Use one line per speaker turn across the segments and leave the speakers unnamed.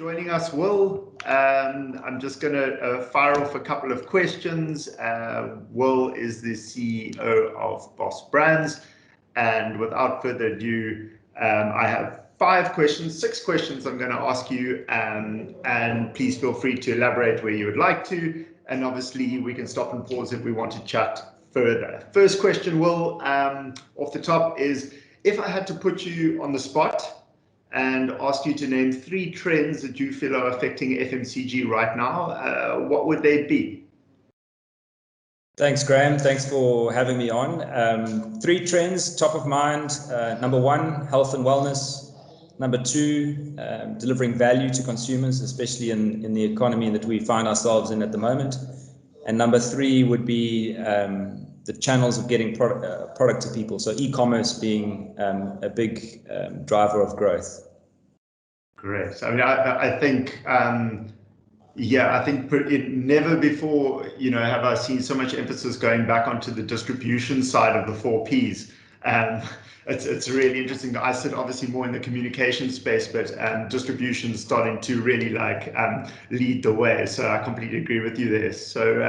joining us, Will. I'm just going to fire off a couple of questions. Will is the CEO of BOS Brands, and without further ado, I have 6 questions I'm going to ask you, and please feel free to elaborate where you would like to, and obviously we can stop and pause if we want to chat further. First question, Will, off the top is, if I had to put you on the spot and ask you to name 3 trends that you feel are affecting FMCG right now, what would they be?
Thanks, Graham. Thanks for having me on. 3 trends, top of mind. Number 1, health and wellness. Number 2, delivering value to consumers, especially in the economy that we find ourselves in at the moment. And number 3 would be the channels of getting product to people. So e-commerce being a big driver of growth.
Great. I mean, I think, I think never before, have I seen so much emphasis going back onto the distribution side of the 4 Ps. It's really interesting. I sit obviously more in the communication space, but distribution is starting to really lead the way. So I completely agree with you there. So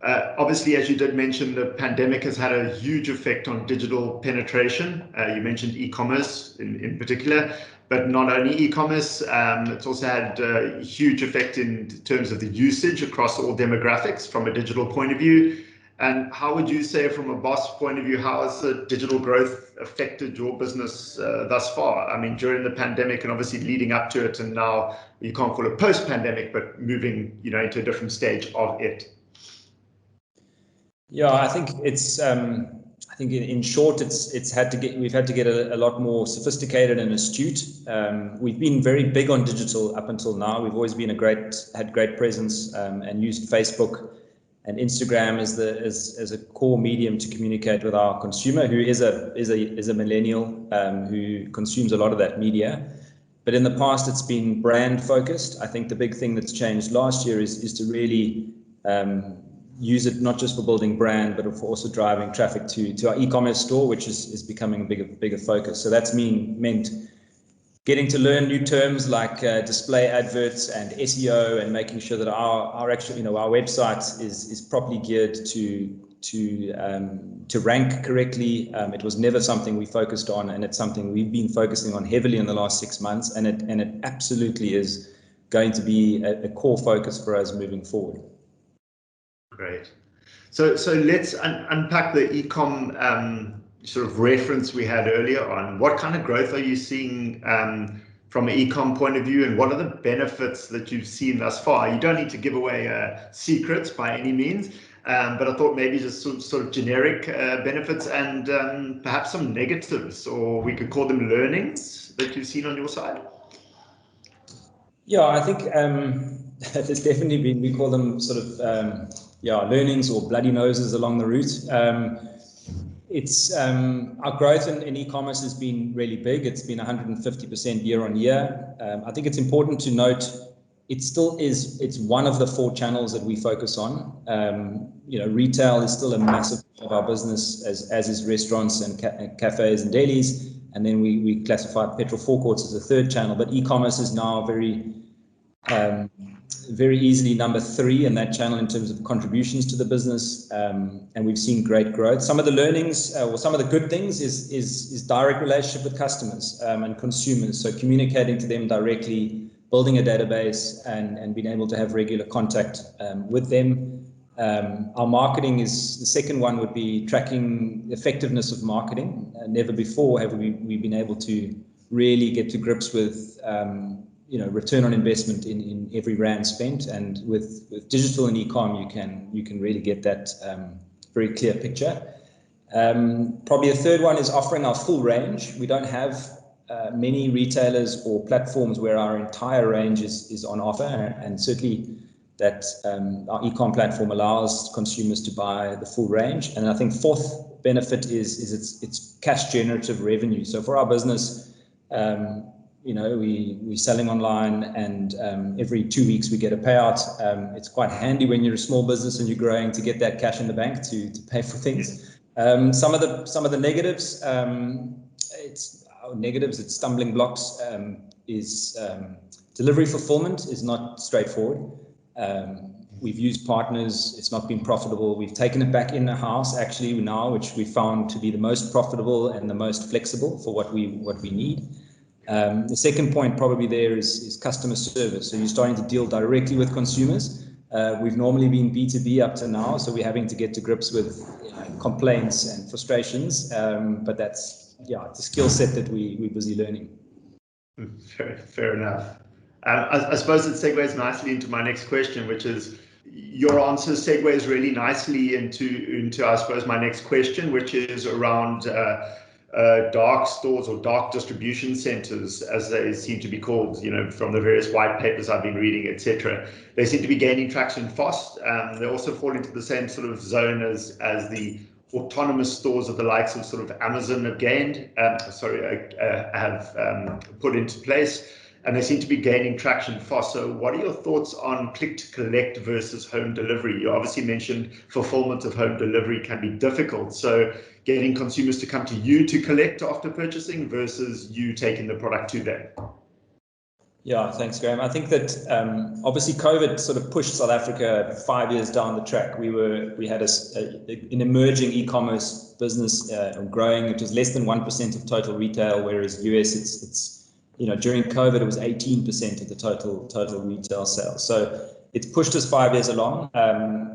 obviously, as you did mention, the pandemic has had a huge effect on digital penetration. You mentioned e-commerce in particular, but not only e-commerce, it's also had a huge effect in terms of the usage across all demographics from a digital point of view. And how would you say, from a BOS point of view, how has the digital growth affected your business thus far? I mean, during the pandemic and obviously leading up to it, and now you can't call it post-pandemic, but moving, into a different stage of it.
Yeah, I think it's. I think in short, we've had to get a lot more sophisticated and astute. We've been very big on digital up until now. We've always been had great presence and used Facebook and Instagram as a core medium to communicate with our consumer, who is a millennial who consumes a lot of that media. But in the past, it's been brand focused. I think the big thing that's changed last year is to really use it not just for building brand, but for also driving traffic to our e-commerce store, which is becoming a bigger focus. So that's meant getting to learn new terms like display adverts and SEO, and making sure that our website is properly geared to rank correctly. It was never something we focused on, and it's something we've been focusing on heavily in the last 6 months, and it absolutely is going to be a core focus for us moving forward.
Great. So let's unpack the ecom sort of reference we had earlier on. What kind of growth are you seeing from an ecom point of view, and what are the benefits that you've seen thus far? You don't need to give away secrets by any means, but I thought maybe just sort of generic benefits and perhaps some negatives, or we could call them learnings, that you've seen on your side.
Yeah, I think there's definitely been, we call them sort of learnings or bloody noses along the route. It's our growth in e-commerce has been really big. It's been 150% year on year. I think it's important to note it's one of the 4 channels that we focus on. Retail is still a massive part of our business, as is restaurants and cafes and delis. And then we classify petrol forecourts as a 3rd channel, but e-commerce is now very easily number 3 in that channel in terms of contributions to the business, and we've seen great growth. Some of the learnings, or some of the good things, is direct relationship with customers and consumers. So communicating to them directly, building a database, and being able to have regular contact with them. Our marketing is the second one, would be tracking the effectiveness of marketing. Never before have we been able to really get to grips with return on investment in every rand spent, and with digital and e-com you can really get that very clear picture. Probably a third one is offering our full range. We don't have many retailers or platforms where our entire range is on offer, and certainly that our e-com platform allows consumers to buy the full range. And I think 4th benefit is it's cash generative revenue. So for our business, we're selling online, and every 2 weeks we get a payout. It's quite handy when you're a small business and you're growing to get that cash in the bank to pay for things. Some of the negatives, it's stumbling blocks. delivery fulfillment is not straightforward. We've used partners, it's not been profitable. We've taken it back in the house actually now, which we found to be the most profitable and the most flexible for what we need. The second point probably there is customer service. So you're starting to deal directly with consumers. We've normally been B2B up to now, so we're having to get to grips with complaints and frustrations. But that's, it's a skill set that we're busy learning.
Fair enough. I suppose it segues nicely into my next question, which is your answer segues really nicely into I suppose my next question, which is around dark stores or dark distribution centers, as they seem to be called, from the various white papers I've been reading, etc. They seem to be gaining traction fast. They also fall into the same sort of zone as the autonomous stores of the likes of sort of Amazon have put into place. And they seem to be gaining traction fast. So what are your thoughts on click to collect versus home delivery? You obviously mentioned fulfillment of home delivery can be difficult. So getting consumers to come to you to collect after purchasing versus you taking the product to them.
Yeah, thanks, Graham. I think that obviously COVID sort of pushed South Africa 5 years down the track. We had an emerging e-commerce business growing. It was less than 1% of total retail, whereas US it's during COVID, it was 18% of the total retail sales. So it's pushed us 5 years along.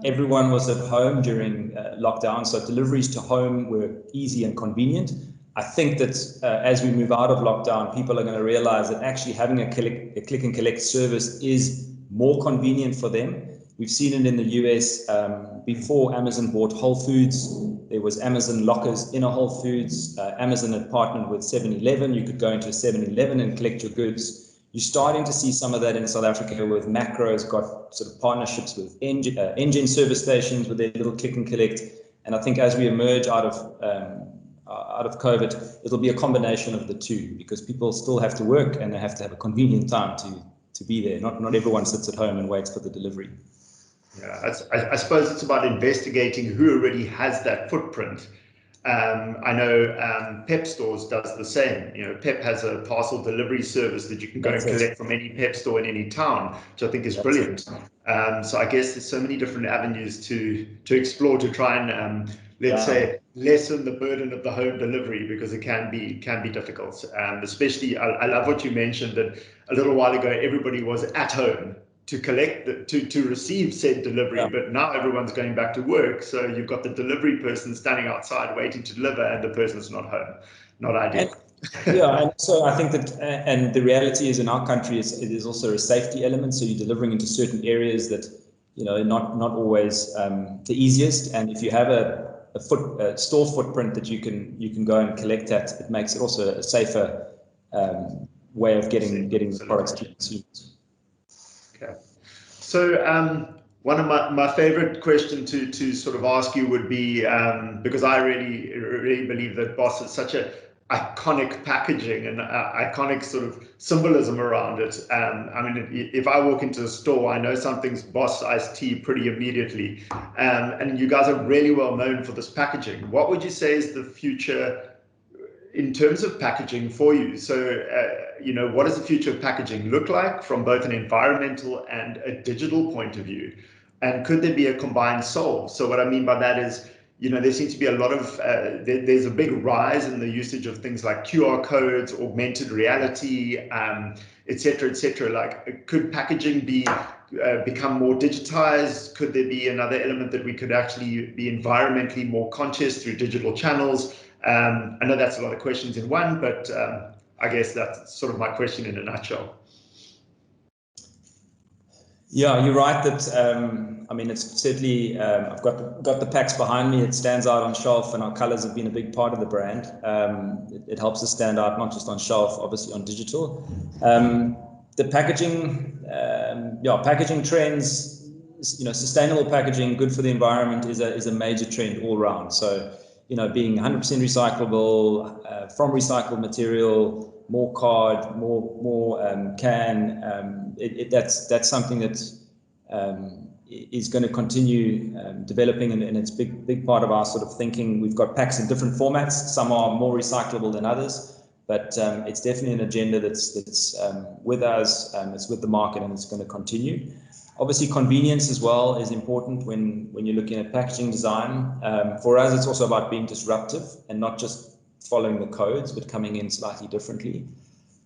Everyone was at home during lockdown, so deliveries to home were easy and convenient. I think that as we move out of lockdown, people are going to realize that actually having a click and collect service is more convenient for them. We've seen it in the US. Before Amazon bought Whole Foods, there was Amazon lockers in a Whole Foods. Amazon had partnered with 7-Eleven. You could go into a 7-Eleven and collect your goods. You're starting to see some of that in South Africa, with Macro's got sort of partnerships with engine service stations with their little click and collect. And I think as we emerge out of COVID, it'll be a combination of the two, because people still have to work and they have to have a convenient time to be there. Not everyone sits at home and waits for the delivery.
Yeah, I suppose it's about investigating who already has that footprint. I know Pep Stores does the same. Pep has a parcel delivery service that you can go and collect from any Pep store in any town, which I think is brilliant. So I guess there's so many different avenues to explore to try and let's say lessen the burden of the home delivery, because it can be difficult. Especially, I love what you mentioned, that a little while ago everybody was at home to collect to receive said delivery, but now everyone's going back to work, so you've got the delivery person standing outside waiting to deliver and the person's not home. Not ideal.
And so I think that, and the reality is in our country, it is also a safety element. So you're delivering into certain areas that not always the easiest, and if you have a store footprint that you can go and collect at, it makes it also a safer way of getting the products to consumers.
Okay, so one of my favorite question to sort of ask you would be, because I really believe that BOS is such a iconic packaging and iconic sort of symbolism around it. I mean, if I walk into a store, I know something's BOS iced tea pretty immediately. And you guys are really well known for this packaging. What would you say is the future in terms of packaging for you? So, what does the future of packaging look like from both an environmental and a digital point of view? And could there be a combined solve? So what I mean by that is, there seems to be a lot of, there's a big rise in the usage of things like QR codes, augmented reality, et cetera, Like, could packaging become more digitized? Could there be another element that we could actually be environmentally more conscious through digital channels? I know that's a lot of questions in one, but I guess that's sort of my question in a nutshell.
Yeah, you're right that, I mean, it's certainly, I've got the packs behind me. It stands out on shelf, and our colors have been a big part of the brand. It helps us stand out, not just on shelf, obviously on digital. The packaging, packaging trends, sustainable packaging, good for the environment, is a major trend all around. So, being 100% recyclable, from recycled material, more card, more can. That's something that is going to continue developing, and it's big part of our sort of thinking. We've got packs in different formats. Some are more recyclable than others. But it's definitely an agenda that's with us, it's with the market, and it's going to continue. Obviously, convenience as well is important when you're looking at packaging design. For us, it's also about being disruptive and not just following the codes, but coming in slightly differently.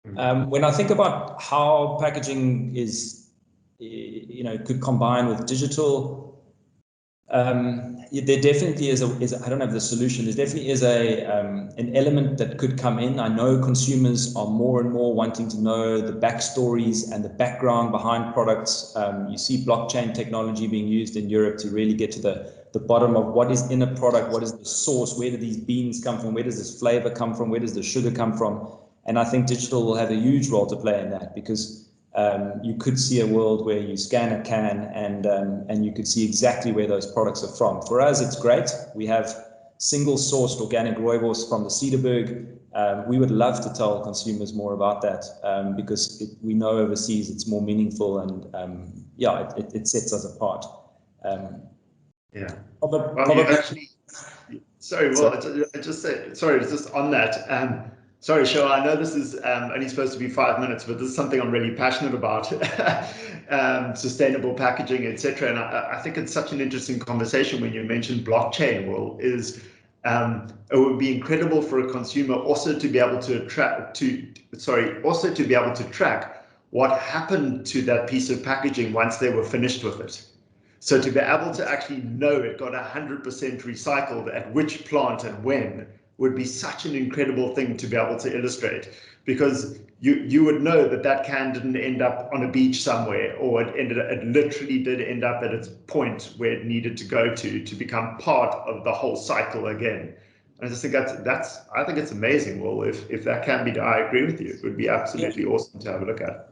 When I think about how packaging is, could combine with digital, there definitely is I don't have the solution. There definitely is an element that could come in. I know consumers are more and more wanting to know the backstories and the background behind products. You see blockchain technology being used in Europe to really get to the bottom of what is in a product, what is the source, where do these beans come from, where does this flavor come from, where does the sugar come from? And I think digital will have a huge role to play in that, because you could see a world where you scan a can and you could see exactly where those products are from. For us, it's great. We have single-sourced organic rooibos from the Cederberg. We would love to tell consumers more about that, because we know overseas it's more meaningful, and it sets us apart.
Just on that. Sorry, Cheryl, I know this is only supposed to be 5 minutes, but this is something I'm really passionate about, sustainable packaging, etc. And I think it's such an interesting conversation when you mentioned blockchain. Well, it would be incredible for a consumer also to be able to track what happened to that piece of packaging once they were finished with it. So to be able to actually know it got 100% recycled at which plant and when would be such an incredible thing to be able to illustrate, because you would know that can didn't end up on a beach somewhere, or it literally did end up at its point where it needed to go to become part of the whole cycle again. And I just think I think it's amazing. Well, if that can be done, I agree with you. It would be absolutely awesome to have a look at.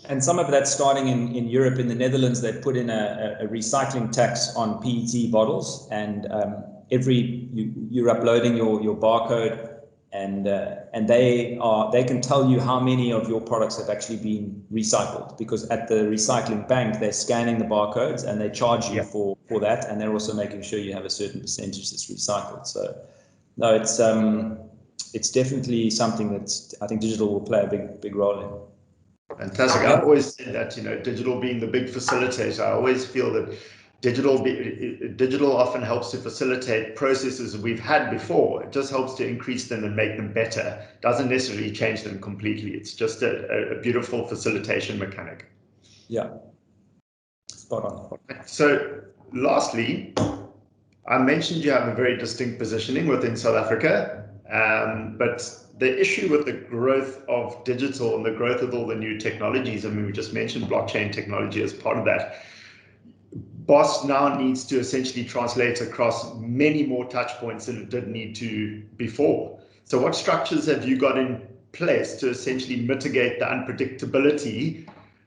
And some of that's starting in Europe. In the Netherlands, they put in a recycling tax on PET bottles, and you're uploading your barcode, and they can tell you how many of your products have actually been recycled, because at the recycling bank they're scanning the barcodes and they charge you for that, and they're also making sure you have a certain percentage that's recycled. So no, it's definitely something that I think digital will play a big role in.
Fantastic. I've always said that, digital being the big facilitator, I always feel that digital often helps to facilitate processes that we've had before. It just helps to increase them and make them better. Doesn't necessarily change them completely. It's just a beautiful facilitation mechanic.
Yeah, spot on.
So lastly, I mentioned you have a very distinct positioning within South Africa, but the issue with the growth of digital and the growth of all the new technologies, I mean, we just mentioned blockchain technology as part of that. BOS now needs to essentially translate across many more touch points than it did need to before. So what structures have you got in place to essentially mitigate the unpredictability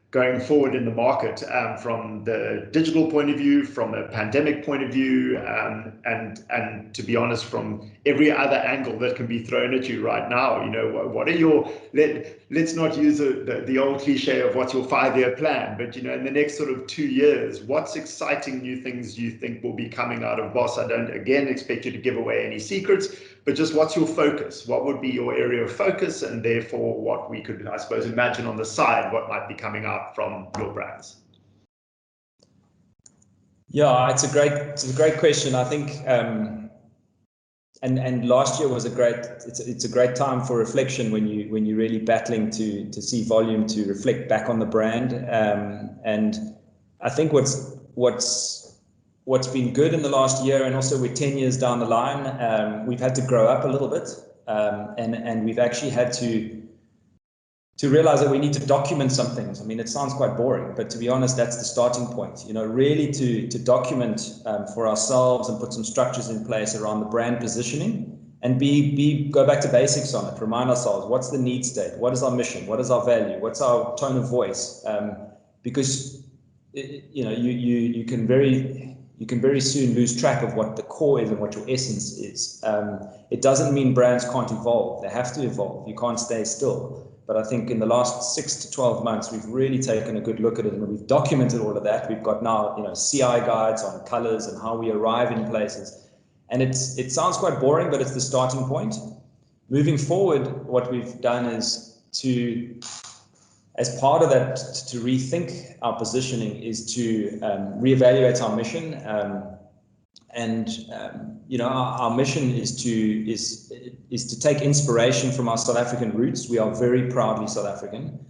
going forward in the market, from the digital point of view, from a pandemic point of view, and to be honest, from every other angle that can be thrown at you right now? What are your, let's not use the old cliche of what's your 5-year plan, but in the next sort of 2 years, what's exciting new things you think will be coming out of BOS? I don't again expect you to give away any secrets, but just what's your focus? What would be your area of focus, and therefore what we could, I suppose, imagine on the side what might be coming out from your brands?
Yeah, it's a great question. I think, and last year was it's a great time for reflection when you're really battling to see volume, to reflect back on the brand. And I think what's been good in the last year, and also we're 10 years down the line, we've had to grow up a little bit, and we've actually had to realize that we need to document some things. I mean, it sounds quite boring, but to be honest, that's the starting point. Really to document for ourselves and put some structures in place around the brand positioning, and go back to basics on it. Remind ourselves, what's the need state? What is our mission? What is our value? What's our tone of voice? Because you can very soon lose track of what the core is and what your essence is. It doesn't mean brands can't evolve. They have to evolve. You can't stay still. But I think in the last 6 to 12 months, we've really taken a good look at it, and we've documented all of that. We've got now, CI guides on colors and how we arrive in places. And it sounds quite boring, but it's the starting point. Moving forward, what we've done is to, as part of that, to rethink our positioning is to reevaluate our mission. Our mission is to take inspiration from our South African roots. We are very proudly South African.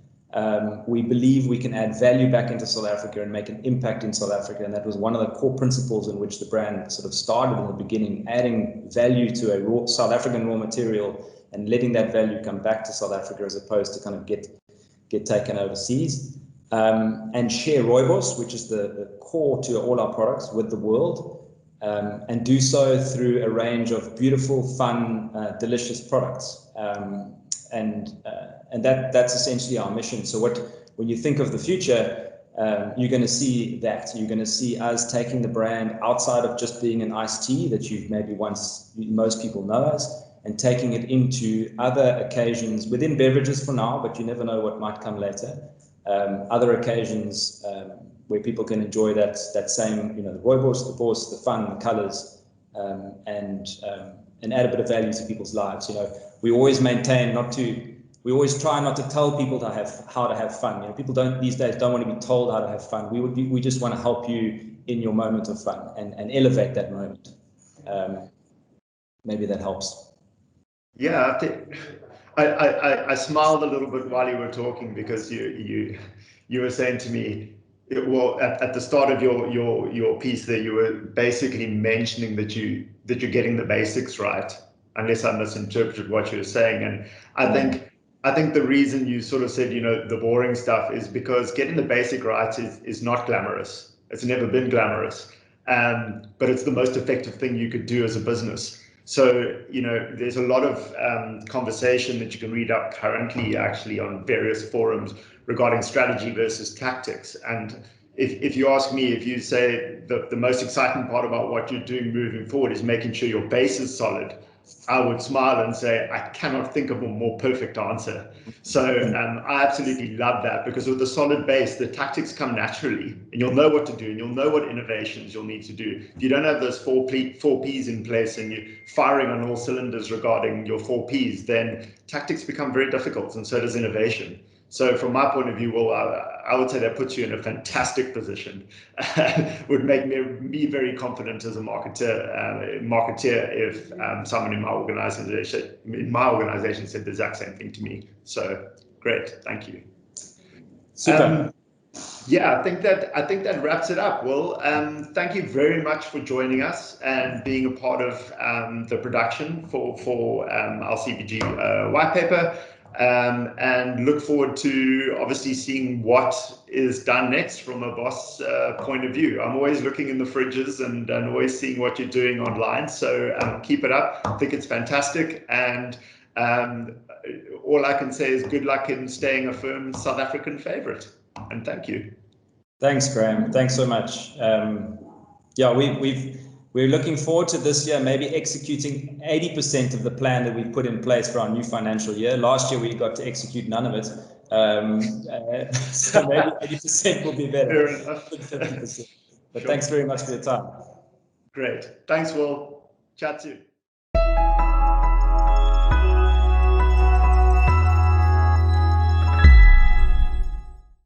We believe we can add value back into South Africa and make an impact in South Africa, and that was one of the core principles in which the brand sort of started in the beginning, adding value to a South African raw material and letting that value come back to South Africa as opposed to kind of get taken overseas. And share rooibos, which is the core to all our products, with the world, and do so through a range of beautiful, fun, delicious products. And that's essentially our mission. So when you think of the future, you're going to see that. You're going to see us taking the brand outside of just being an iced tea that most people know us, and taking it into other occasions within beverages for now, but you never know what might come later. Other occasions where people can enjoy that same, the rooibos, the BOS, the fun, the colors, and add a bit of value to people's lives. We always we always try not to tell people how to have fun. People these days don't want to be told how to have fun. We just want to help you in your moment of fun and elevate that moment. Maybe that helps.
Yeah, I smiled a little bit while you were talking, because you were saying to me, well, at the start of your piece there, you were basically mentioning that you're getting the basics right, unless I misinterpreted what you were saying. And I think the reason you sort of said, the boring stuff, is because getting the basic right is not glamorous. It's never been glamorous, but it's the most effective thing you could do as a business. So, there's a lot of conversation that you can read up currently, actually, on various forums regarding strategy versus tactics. And if you ask me, if you say the most exciting part about what you're doing moving forward is making sure your base is solid, I would smile and say, I cannot think of a more perfect answer. So I absolutely love that, because with a solid base, the tactics come naturally, and you'll know what to do, and you'll know what innovations you'll need to do. If you don't have those four Ps in place and you're firing on all cylinders regarding your 4 Ps, then tactics become very difficult, and so does innovation. So from my point of view, well, I would say that puts you in a fantastic position. Would make me very confident as a marketeer if someone in my organization said the exact same thing to me. So great, thank you.
Super.
Yeah, I think that wraps it up. Well, thank you very much for joining us and being a part of the production for our CPG white paper. And look forward to obviously seeing what is done next from a BOS point of view. I'm always looking in the fridges and always seeing what you're doing online. So keep it up. I think it's fantastic. And all I can say is good luck in staying a firm South African favorite. And thank you.
Thanks, Graham. Thanks so much. We're looking forward to this year, maybe executing 80% of the plan that we've put in place for our new financial year. Last year, we got to execute none of it. So maybe 80% will be better.
Fair enough.
50%. But
Sure.
Thanks very much for your time.
Great. Thanks, Will. Chat soon.